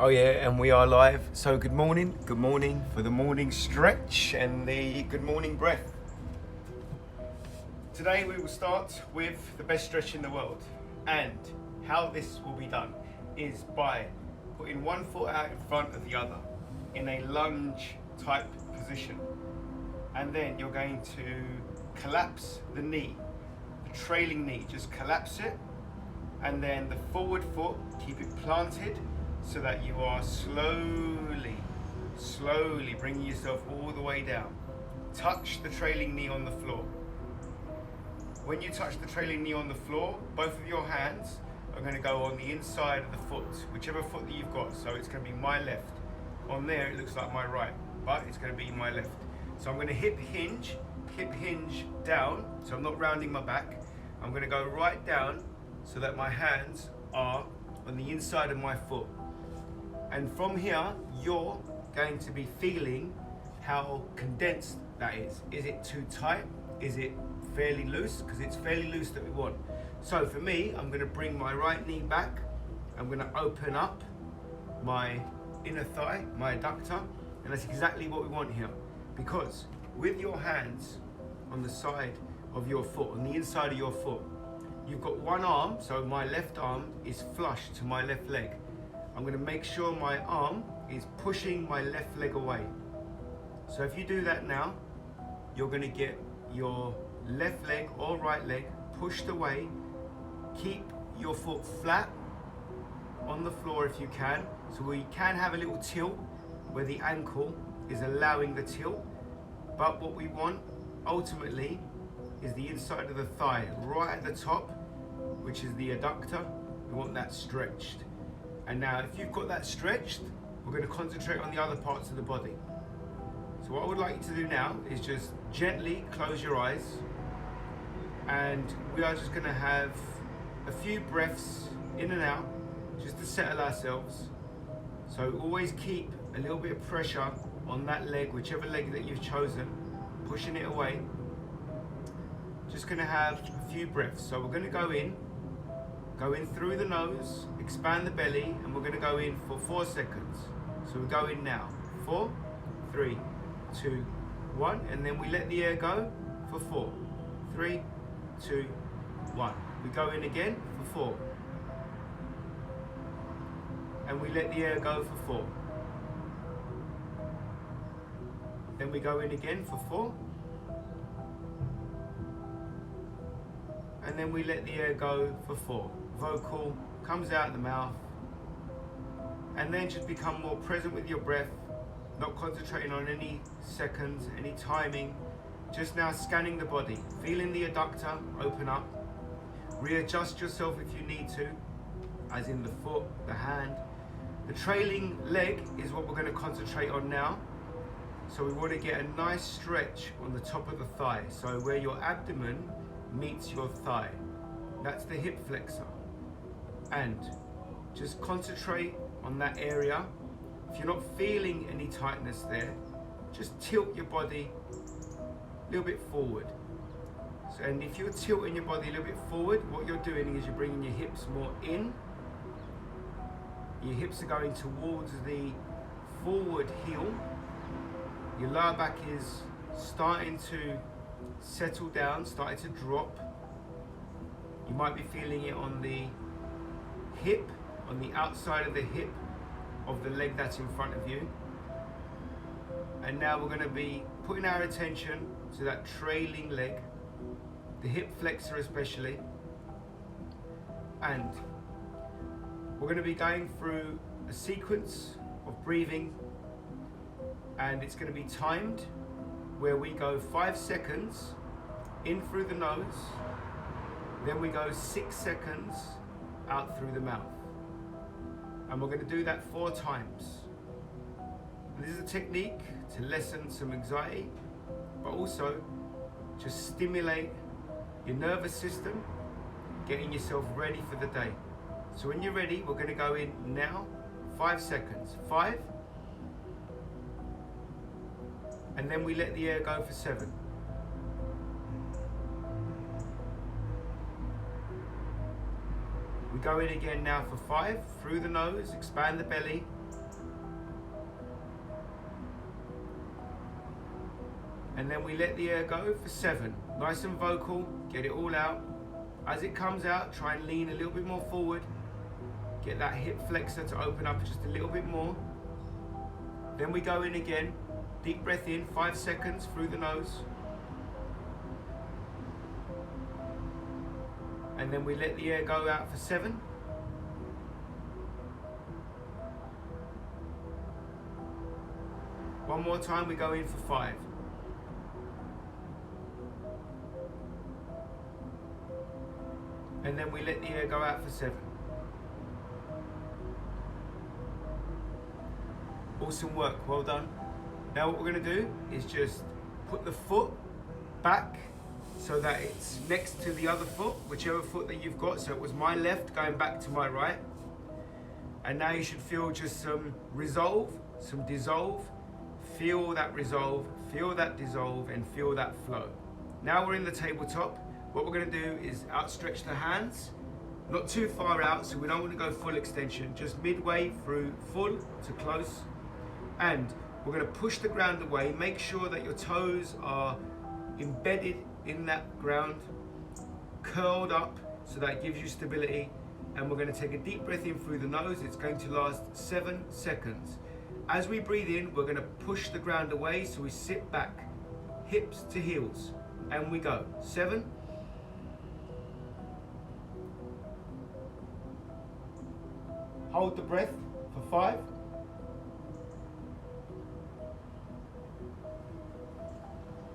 Oh yeah, and we are live. So good morning for the morning stretch and the good morning breath. Today we will start with the best stretch in the world, and how this will be done is by putting one foot out in front of the other in a lunge type position, and then you're going to collapse the knee, the trailing knee, just collapse it, and then the forward foot, keep it planted so that you are slowly bringing yourself all the way down. Touch the trailing knee on the floor. When you touch the trailing knee on the floor, both of your hands are going to go on the inside of the foot, whichever foot that you've got. So it's going to be my left. On there it looks like my right, but it's going to be my left. So I'm going to hip hinge down, so I'm not rounding my back. I'm going to go right down so that my hands are on the inside of my foot. And from here, you're going to be feeling how condensed that is. Is it too tight? Is it fairly loose? Because it's fairly loose that we want. So for me, I'm going to bring my right knee back. I'm going to open up my inner thigh, my adductor, and that's exactly what we want here. Because with your hands on the side of your foot, on the inside of your foot, you've got one arm, so my left arm is flush to my left leg. I'm going to make sure my arm is pushing my left leg away. So if you do that now, you're going to get your left leg or right leg pushed away. Keep your foot flat on the floor if you can. So we can have a little tilt where the ankle is allowing the tilt. But what we want ultimately is the inside of the thigh, right at the top, which is the adductor. We want that stretched. And now if you've got that stretched, we're going to concentrate on the other parts of the body. So what I would like you to do now is just gently close your eyes, and we are just going to have a few breaths in and out just to settle ourselves. So always keep a little bit of pressure on that leg, whichever leg that you've chosen, pushing it away. Just going to have a few breaths. So we're going to go in through the nose, expand the belly, and we're going to go in for 4 seconds. So we go in now. 4, 3, 2, 1, and then we let the air go for 4, 3, 2, 1. We go in again for 4, and we let the air go for 4. Then we go in again for 4, and then we let the air go for 4. Vocal comes out the mouth, and then just become more present with your breath, not concentrating on any seconds, any timing, just now scanning the body, feeling the adductor open up. Readjust yourself if you need to, as in the foot, the hand. The trailing leg is what we're going to concentrate on now. So we want to get a nice stretch on the top of the thigh, so where your abdomen meets your thigh. That's the hip flexor. And just concentrate on that area. If you're not feeling any tightness there, just tilt your body a little bit forward. So, and if you're tilting your body a little bit forward, what you're doing is you're bringing your hips more in. Your hips are going towards the forward heel. Your lower back is starting to settle down, starting to drop. You might be feeling it on the hip, on the outside of the hip of the leg that's in front of you. And now we're going to be putting our attention to that trailing leg, the hip flexor especially. And we're going to be going through a sequence of breathing, and it's going to be timed, where we go 5 seconds in through the nose, then we go 6 seconds out through the mouth. And we're going to do that 4 times. And this is a technique to lessen some anxiety, but also just stimulate your nervous system, getting yourself ready for the day. So when you're ready, we're going to go in now, 5 seconds. 5, and then we let the air go for 7. We go in again now for 5, through the nose, expand the belly, And then we let the air go for 7. Nice and vocal, get it all out. As it comes out, try and lean a little bit more forward. Get that hip flexor to open up just a little bit more. Then we go in again. Deep breath in, 5 seconds through the nose. And then we let the air go out for 7. One more time, we go in for 5. And then we let the air go out for 7. Awesome work, well done. Now what we're going to do is just put the foot back so that it's next to the other foot, whichever foot that you've got. So it was my left going back to my right. And now you should feel just some resolve, some dissolve. Feel that resolve, feel that dissolve, and feel that flow. Now we're in the tabletop. What we're going to do is outstretch the hands, not too far out, so we don't want to go full extension, just midway through full to close. And we're going to push the ground away. Make sure that your toes are embedded in that ground, curled up, so that gives you stability. And we're going to take a deep breath in through the nose. It's going to last 7 seconds. As we breathe in, we're going to push the ground away, so we sit back, hips to heels, and we go. 7. Hold the breath for 5.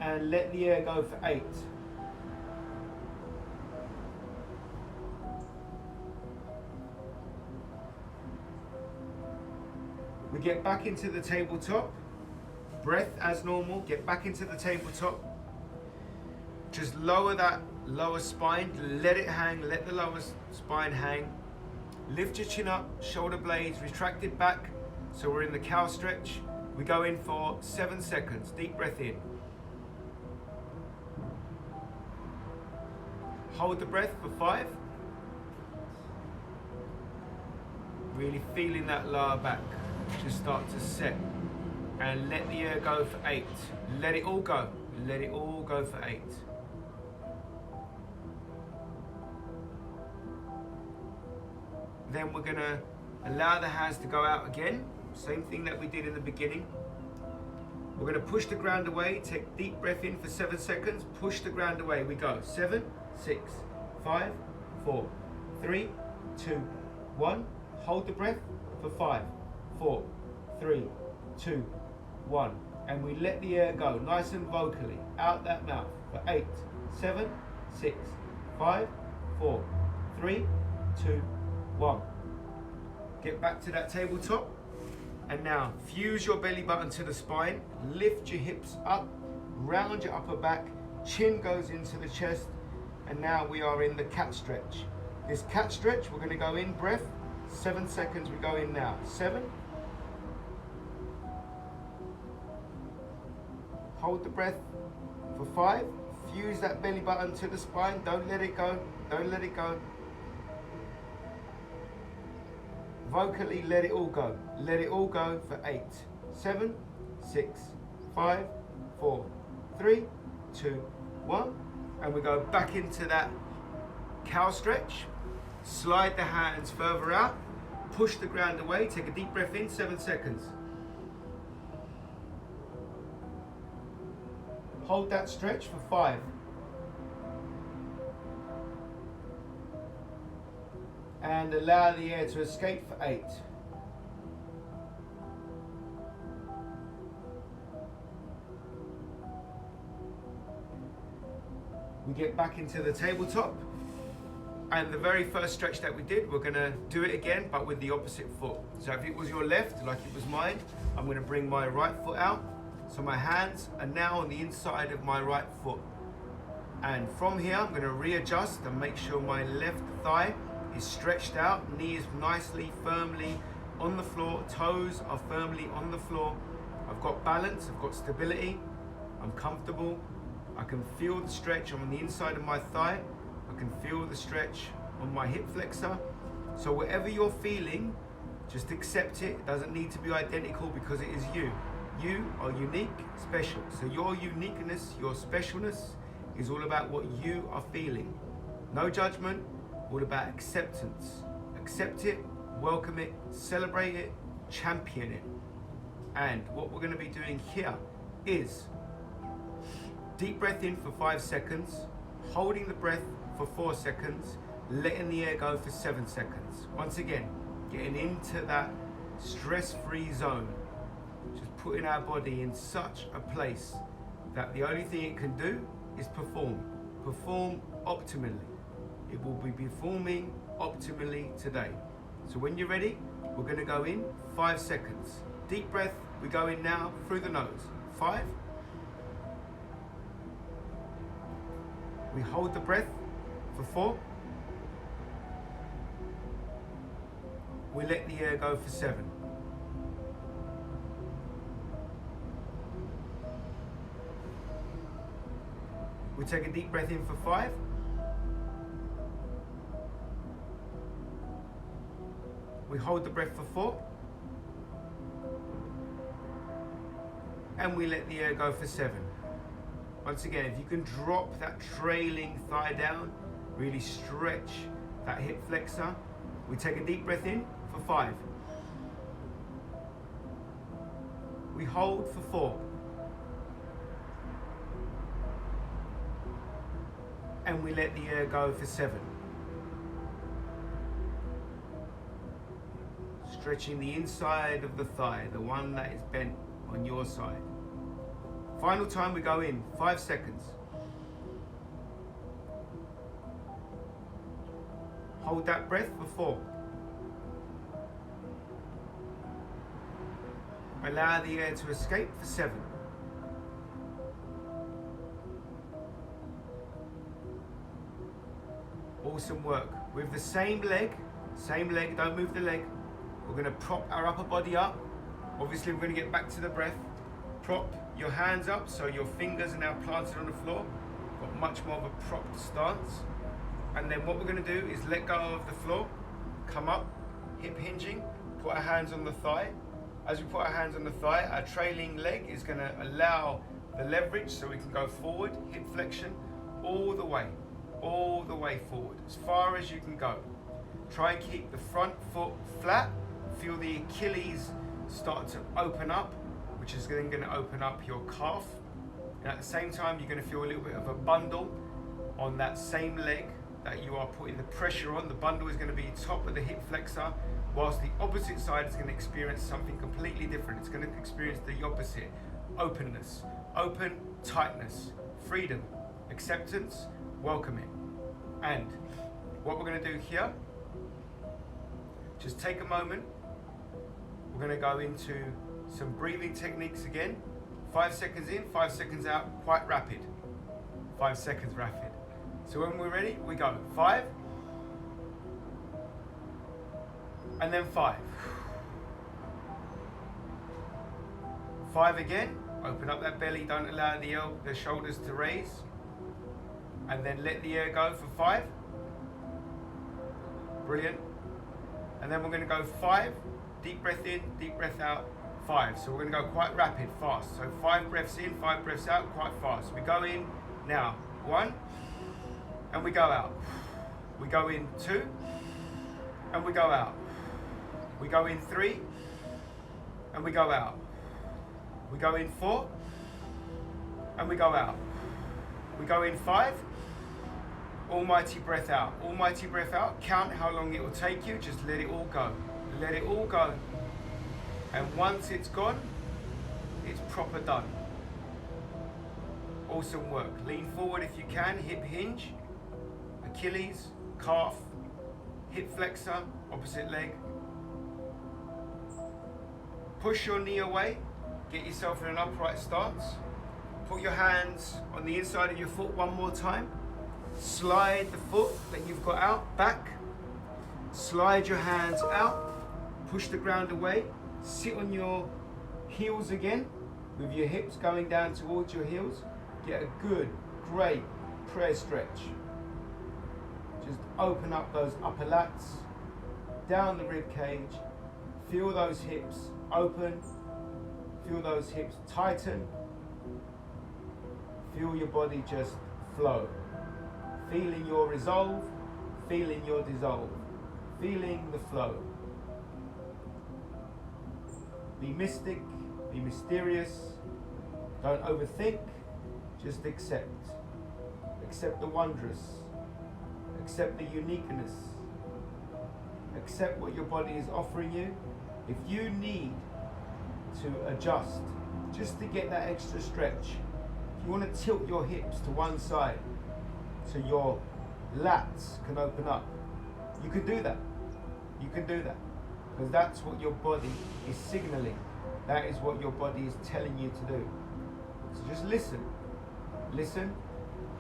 And let the air go for 8. We get back into the tabletop. Breath as normal, get back into the tabletop. Just lower that lower spine, let it hang, let the lower spine hang. Lift your chin up, shoulder blades retracted back. So we're in the cow stretch. We go in for 7 seconds, deep breath in. Hold the breath for 5. Really feeling that lower back just start to set. And let the air go for 8. Let it all go. Let it all go for 8. Then we're gonna allow the hands to go out again. Same thing that we did in the beginning. We're gonna push the ground away. Take deep breath in for 7 seconds. Push the ground away. We go. 7, 6, 5, 4, 3, 2, 1. Hold the breath for 5, 4, 3, 2, 1. And we let the air go nice and vocally out that mouth for 8, 7, 6, 5, 4, 3, 2, 1. Get back to that tabletop. And now fuse your belly button to the spine. Lift your hips up, round your upper back, chin goes into the chest. And now we are in the cat stretch. This cat stretch, we're going to go in breath. 7 seconds, we go in now. 7. Hold the breath for 5. Fuse that belly button to the spine. Don't let it go. Don't let it go. Vocally, let it all go. Let it all go for 8. 7, 6, 5, 4, 3, 2, 1. And we go back into that cow stretch. Slide the hands further out. Push the ground away. Take a deep breath in, 7 seconds. Hold that stretch for 5. And allow the air to escape for 8. We get back into the tabletop. And the very first stretch that we did, we're going to do it again, but with the opposite foot. So if it was your left, like it was mine, I'm going to bring my right foot out. So my hands are now on the inside of my right foot. And from here, I'm going to readjust and make sure my left thigh is stretched out, knee is nicely, firmly on the floor, toes are firmly on the floor. I've got balance, I've got stability, I'm comfortable. I can feel the stretch on the inside of my thigh. I can feel the stretch on my hip flexor. So whatever you're feeling, just accept it. It doesn't need to be identical because it is you. You are unique, special. So your uniqueness, your specialness is all about what you are feeling. No judgment, all about acceptance. Accept it, welcome it, celebrate it, champion it. And what we're going to be doing here is deep breath in for 5 seconds, holding the breath for 4 seconds, letting the air go for 7 seconds. Once again, getting into that stress-free zone, just putting our body in such a place that the only thing it can do is perform optimally. It will be performing optimally today. So when you're ready, we're going to go in 5 seconds. Deep breath, we go in now through the nose. 5. We hold the breath for 4. We let the air go for 7. We take a deep breath in for 5. We hold the breath for 4. And we let the air go for 7. Once again, if you can drop that trailing thigh down, really stretch that hip flexor. We take a deep breath in for 5. We hold for 4. And we let the air go for 7. Stretching the inside of the thigh, the one that is bent on your side. Final time we go in, 5 seconds. Hold that breath for 4. Allow the air to escape for 7. Awesome work. With the same leg, don't move the leg. We're going to prop our upper body up. Obviously, we're going to get back to the breath. Prop your hands up so your fingers are now planted on the floor. Got much more of a propped stance. And then what we're going to do is let go of the floor, come up, hip hinging, put our hands on the thigh. As we put our hands on the thigh, our trailing leg is going to allow the leverage so we can go forward, hip flexion, all the way forward, as far as you can go. Try and keep the front foot flat. Feel the Achilles start to open up, which is then going to open up your calf. And at the same time, you're going to feel a little bit of a bundle on that same leg that you are putting the pressure on. The bundle is going to be top of the hip flexor, whilst the opposite side is going to experience something completely different. It's going to experience the opposite. Openness, open, tightness, freedom, acceptance, welcoming. And what we're going to do here, just take a moment. We're going to go into some breathing techniques again. 5 seconds in, 5 seconds out, quite rapid. 5 seconds rapid. So when we're ready, we go 5, and then 5. 5 again, open up that belly, don't allow the shoulders to raise. And then let the air go for 5. Brilliant. And then we're going to go 5, deep breath in, deep breath out, 5. So we're going to go quite rapid, fast. So 5 breaths in, 5 breaths out, quite fast. We go in now, 1, and we go out. We go in 2, and we go out. We go in 3, and we go out. We go in 4, and we go out. We go in 5, almighty breath out. Almighty breath out, count how long it will take you, just let it all go. Let it all go. And once it's gone, it's proper done. Awesome work. Lean forward if you can, hip hinge, Achilles, calf, hip flexor, opposite leg. Push your knee away, get yourself in an upright stance. Put your hands on the inside of your foot one more time. Slide the foot that you've got out, back. Slide your hands out. Push the ground away. Sit on your heels again with your hips going down towards your heels. Get a good, great prayer stretch. Just open up those upper lats, down the rib cage. Feel those hips open. feel those hips tighten. Feel your body just flow. Feeling your resolve, feeling your dissolve, feeling the flow. Be mystic, be mysterious. Don't overthink, just accept. Accept the wondrous. Accept the uniqueness. Accept what your body is offering you. If you need to adjust just to get that extra stretch, if you want to tilt your hips to one side so your lats can open up, you can do that. You can do that. Because that's what your body is signaling. That is what your body is telling you to do. So just listen. Listen,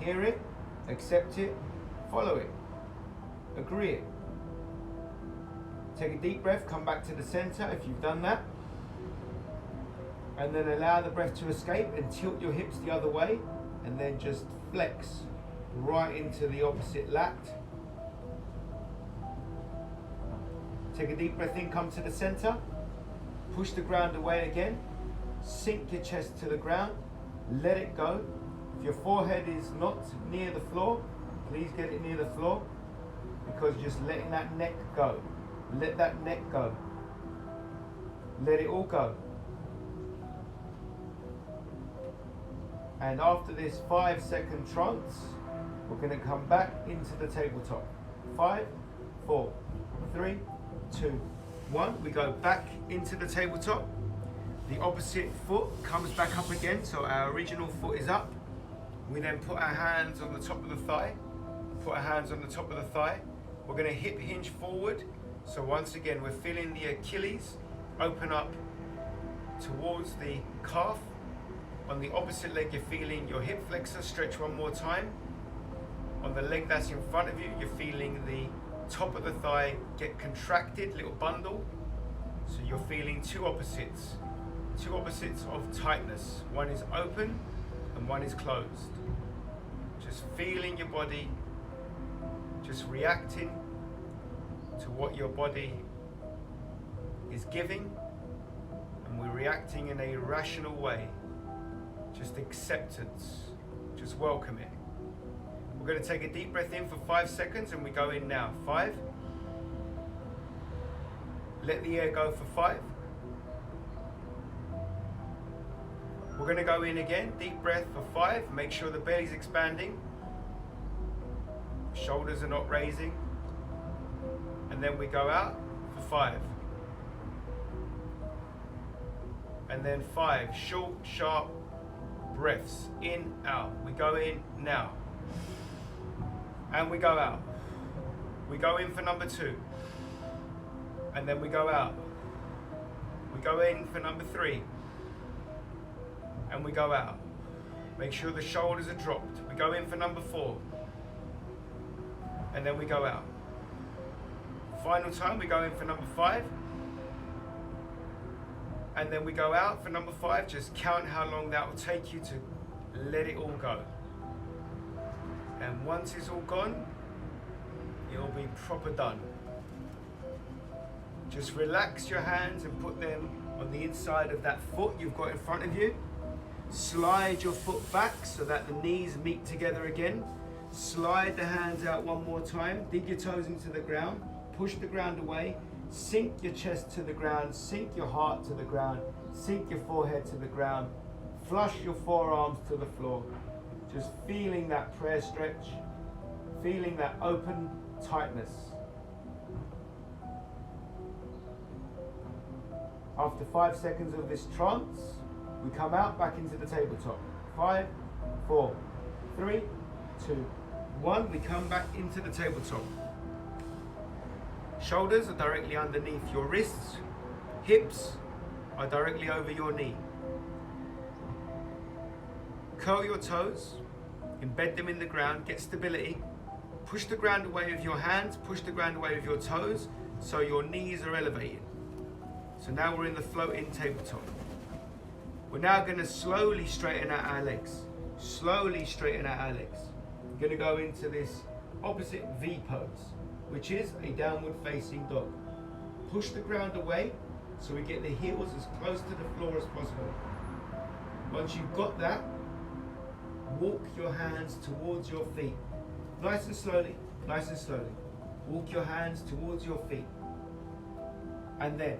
hear it, accept it, follow it, agree it. Take a deep breath, come back to the center if you've done that. And then allow the breath to escape and tilt your hips the other way. And then just flex right into the opposite lat. Take a deep breath in, come to the center. Push the ground away again. Sink your chest to the ground. Let it go. If your forehead is not near the floor, please get it near the floor, because just letting that neck go. Let that neck go. Let it all go. And after this 5-second trance, we're going to come back into the tabletop. 5, 4, 3, 2, 1. We go back into the tabletop. The opposite foot comes back up again, so our original foot is up. We then put our hands on the top of the thigh. Put our hands on the top of the thigh. We're going to hip hinge forward. So once again, we're feeling the Achilles open up towards the calf. On the opposite leg, you're feeling your hip flexor stretch one more time. On the leg that's in front of you, you're feeling the top of the thigh get contracted, little bundle. So you're feeling two opposites of tightness. One is open and one is closed. Just feeling your body, just reacting to what your body is giving, and we're reacting in a rational way. Just acceptance, just welcome it. We're going to take a deep breath in for 5 seconds and we go in now. 5. Let the air go for 5. We're going to go in again, deep breath for 5. Make sure the belly's expanding. Shoulders are not raising. And then we go out for 5. And then 5 short, sharp breaths. In, out. We go in now. And we go out. We go in for number 2. And then we go out. We go in for number 3. And we go out. Make sure the shoulders are dropped. We go in for number 4. And then we go out. Final time, we go in for number 5. And then we go out for number 5. Just count how long that will take you to let it all go. And once it's all gone, it'll be proper done. Just relax your hands and put them on the inside of that foot you've got in front of you. Slide your foot back so that the knees meet together again. Slide the hands out one more time. Dig your toes into the ground. Push the ground away. Sink your chest to the ground. Sink your heart to the ground. Sink your forehead to the ground. Flush your forearms to the floor. Just feeling that prayer stretch. Feeling that open tightness. After 5 seconds of this trance, we come out back into the tabletop. 5, 4, 3, 2, 1. We come back into the tabletop. Shoulders are directly underneath your wrists. Hips are directly over your knee. Curl your toes. Embed them in the ground. Get stability. Push the ground away with your hands. Push the ground away with your toes so your knees are elevated. So now we're in the floating tabletop. We're now going to slowly straighten out our legs. Slowly straighten out our legs. We're going to go into this opposite V pose, which is a downward facing dog. Push the ground away So we get the heels as close to the floor as possible. Once you've got that, walk your hands towards your feet. Nice and slowly, nice and slowly. Walk your hands towards your feet. And then,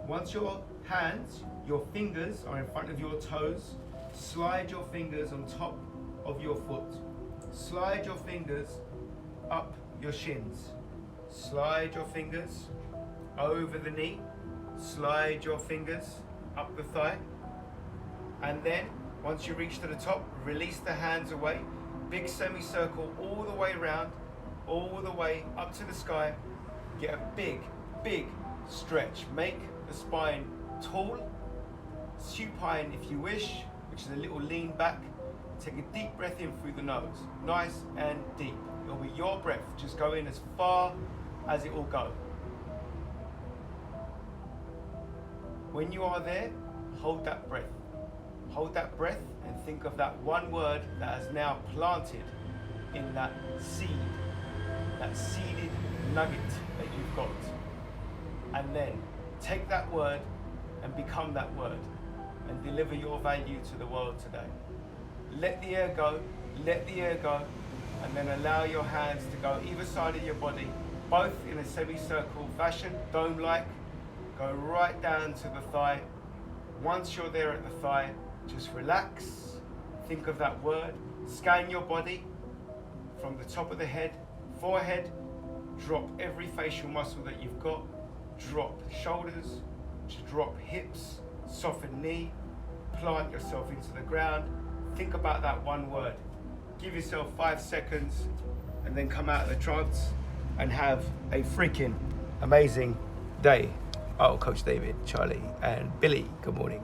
once your hands, your fingers are in front of your toes, slide your fingers on top of your foot. Slide your fingers up your shins. Slide your fingers over the knee. Slide your fingers up the thigh. And then, once you reach to the top, release the hands away. Big semicircle all the way around, all the way up to the sky. Get a big, big stretch. Make the spine tall, supine if you wish, which is a little lean back. Take a deep breath in through the nose, nice and deep. It'll be your breath, just go in as far as it will go. When you are there, hold that breath. Hold that breath and think of that one word that has now planted in that seed, that seeded nugget that you've got. And then take that word and become that word and deliver your value to the world today. Let the air go, let the air go, and then allow your hands to go either side of your body, both in a semicircle fashion, dome-like. Go right down to the thigh. Once you're there at the thigh, just relax, think of that word, scan your body from the top of the head, forehead, drop every facial muscle that you've got, drop shoulders, drop hips, soften knee, plant yourself into the ground, think about that one word. Give yourself 5 seconds and then come out of the trance and have a freaking amazing day. Oh, Coach David, Charlie and Billy, good morning.